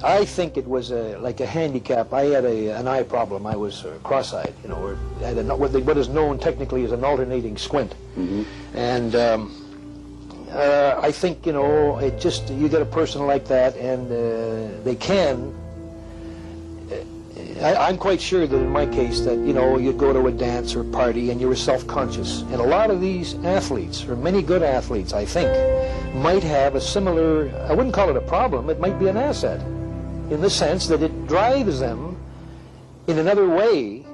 I think it was like a handicap. I had an eye problem. I was cross-eyed, you know, or had what is known technically as an alternating squint. Mm-hmm. And I think, you know, it just, you get a person like that, and they can. I'm quite sure that in my case that, you know, you'd go to a dance or party and you were self-conscious. And a lot of these athletes, or many good athletes, I think, might have a similar, I wouldn't call it a problem, it might be an asset, in the sense that it drives them in another way,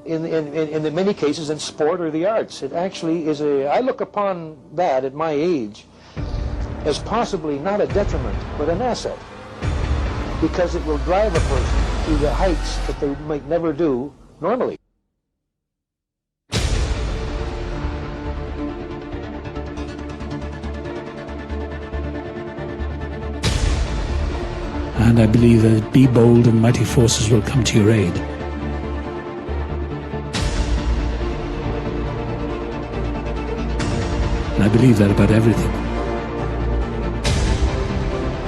in many cases in sport or the arts. It actually is I look upon that at my age as possibly not a detriment, but an asset, because it will drive a person to the heights that they might never do normally. And I believe that be bold and mighty forces will come to your aid. And I believe that about everything.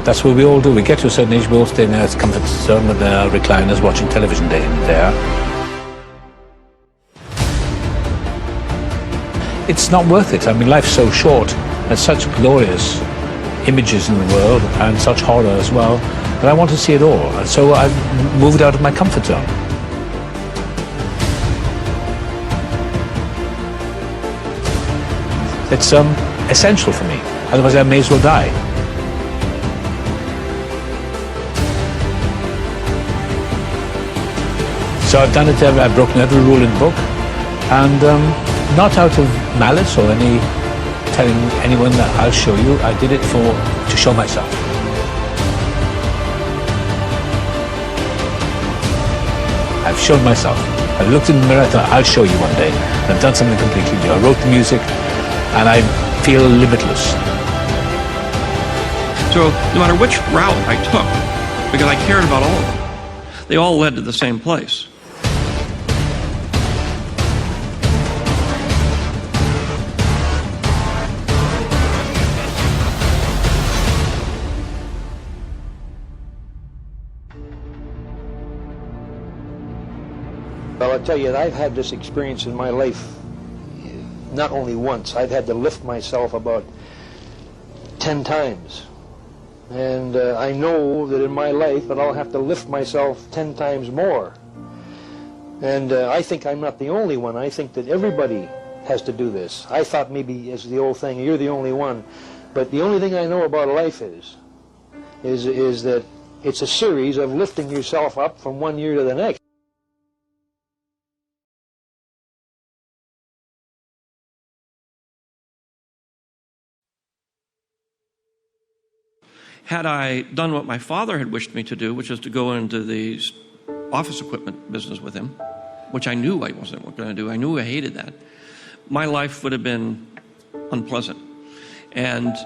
That's what we all do. We get to a certain age, we all stay in our comfort zone with our recliners watching television day and there. It's not worth it. I mean, life's so short. There's such glorious images in the world and such horror as well, that I want to see it all. And so I've moved out of my comfort zone. It's essential for me. Otherwise I may as well die. So I've done it, I've broken every rule in the book, and not out of malice or any telling anyone that I'll show you. I did it to show myself. I've shown myself. I've looked in the mirror and thought, I'll show you one day. And I've done something completely new. I wrote the music, and I feel limitless. So no matter which route I took, because I cared about all of them, they all led to the same place. Well, I'll tell you, I've had this experience in my life not only once. I've had to lift myself about 10 times. And I know that in my life that I'll have to lift myself 10 times more. And I think I'm not the only one. I think that everybody has to do this. I thought maybe, as the old thing, you're the only one. But the only thing I know about life is that it's a series of lifting yourself up from one year to the next. Had I done what my father had wished me to do, which is to go into the office equipment business with him, which I knew I wasn't going to do, I knew I hated that, my life would have been unpleasant. And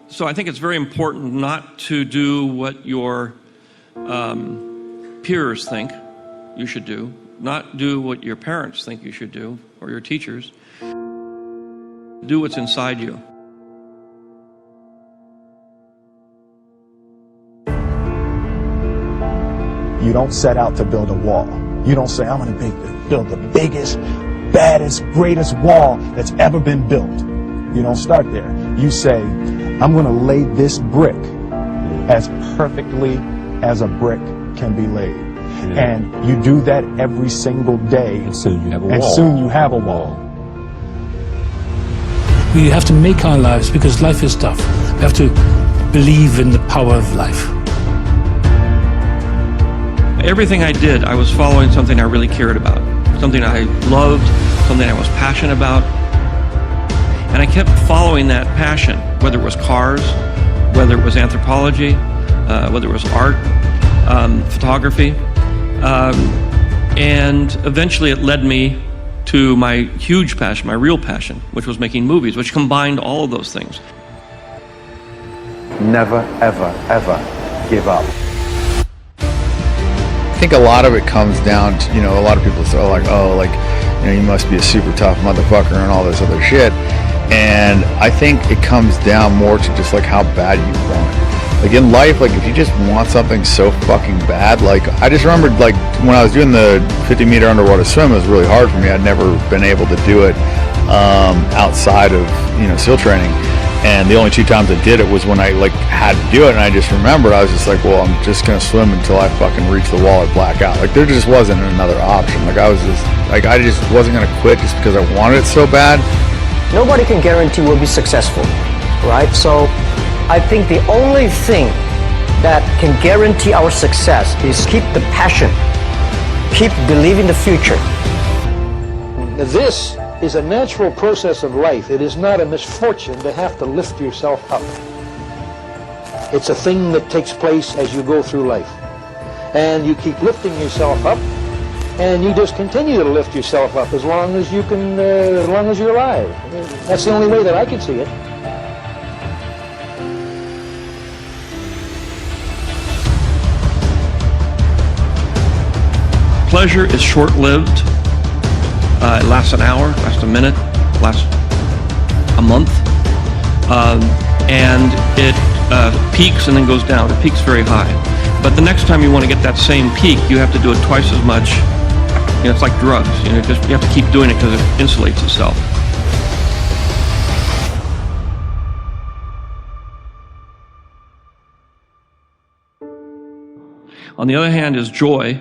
so I think it's very important not to do what your peers think you should do, not do what your parents think you should do, or your teachers. Do what's inside you. You don't set out to build a wall. You don't say, I'm going to build the biggest, baddest, greatest wall that's ever been built. You don't start there. You say, I'm going to lay this brick as perfectly as a brick can be laid. Yeah. And you do that every single day. And soon you have a wall. And soon you have a wall. We have to make our lives, because life is tough. We have to believe in the power of life. Everything I did, I was following something I really cared about, something I loved, something I was passionate about. And I kept following that passion, whether it was cars, whether it was anthropology, whether it was art, photography. And eventually it led me to my huge passion, my real passion, which was making movies, which combined all of those things. Never, ever, ever give up. I think a lot of it comes down to, a lot of people say, you must be a super tough motherfucker and all this other shit. And I think it comes down more to just like how bad you want it. like in life, like if you just want something so fucking bad, like I just remembered like when I was doing the 50-meter underwater swim, it was really hard for me. I'd never been able to do it outside of, you know, SEAL training. And the only 2 times I did it was when I like had to do it, and I just remembered, I was just like, well, I'm just gonna swim until I fucking reach the wall or black out. Like there just wasn't another option. Like I just wasn't gonna quit just because I wanted it so bad. Nobody can guarantee we'll be successful, right? So I think the only thing that can guarantee our success is keep the passion, keep believing the future. This is a natural process of life. It is not a misfortune to have to lift yourself up. It's a thing that takes place as you go through life. And you keep lifting yourself up, and you just continue to lift yourself up as long as you can, as long as you're alive. That's the only way that I can see it. Pleasure is short-lived. It lasts an hour, lasts a minute, lasts a month, and it peaks and then goes down. It peaks very high. But the next time you want to get that same peak, you have to do it twice as much. You know, it's like drugs. You know, you have to keep doing it because it insulates itself. On the other hand is joy,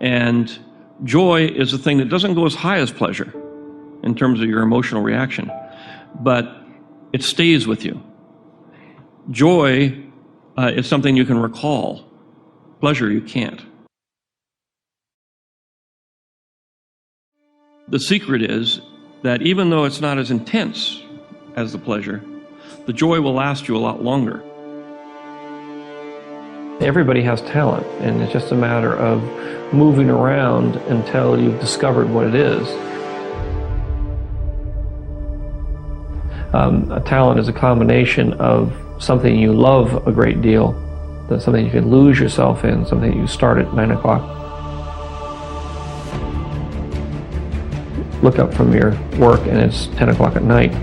and joy is a thing that doesn't go as high as pleasure in terms of your emotional reaction, but it stays with you. Joy is something you can recall. Pleasure, you can't. The secret is that even though it's not as intense as the pleasure, the joy will last you a lot longer. Everybody has talent, and it's just a matter of moving around until you've discovered what it is. A talent is a combination of something you love a great deal, that's something you can lose yourself in, something you start at 9 o'clock. Look up from your work and it's 10 o'clock at night.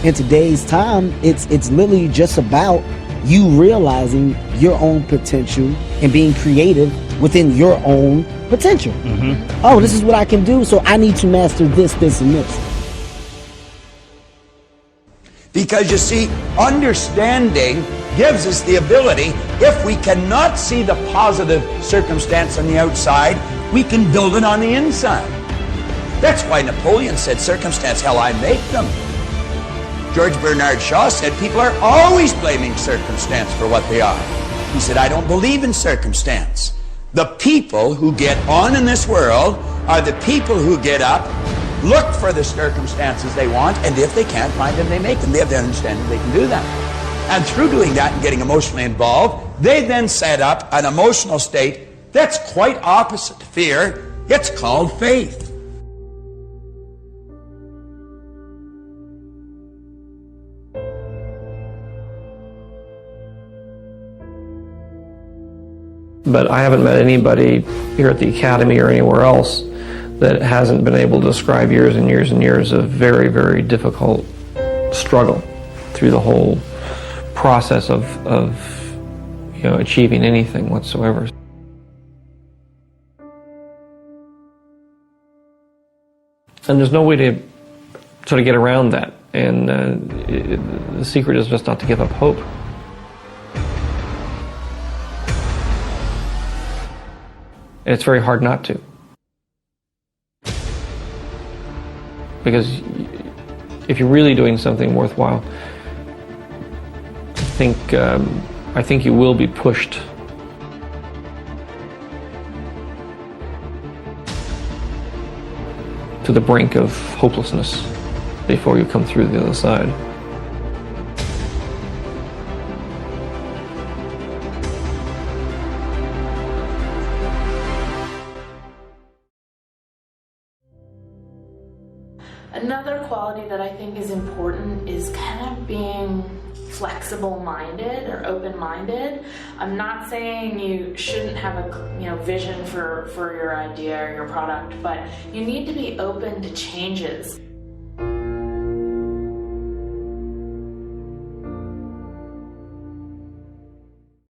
In today's time, it's literally just about you realizing your own potential and being creative within your own potential. Oh, this is what I can do, so I need to master this, this, and this. Because you see, understanding gives us the ability, if we cannot see the positive circumstance on the outside, we can build it on the inside. That's why Napoleon said, circumstance, hell, I make them. George Bernard Shaw said, people are always blaming circumstance for what they are. He said, I don't believe in circumstance. The people who get on in this world are the people who get up, look for the circumstances they want, and if they can't find them, they make them. They have the understanding they can do that. And through doing that and getting emotionally involved, they then set up an emotional state that's quite opposite to fear. It's called faith. But I haven't met anybody here at the Academy or anywhere else that hasn't been able to describe years and years and years of very, very difficult struggle through the whole process of achieving anything whatsoever. And there's no way to sort of get around that. And the secret is just not to give up hope. And it's very hard not to. Because if you're really doing something worthwhile, I think you will be pushed to the brink of hopelessness before you come through the other side. Another quality that I think is important is kind of being flexible-minded or open-minded. I'm not saying you shouldn't have a vision for your idea or your product, but you need to be open to changes.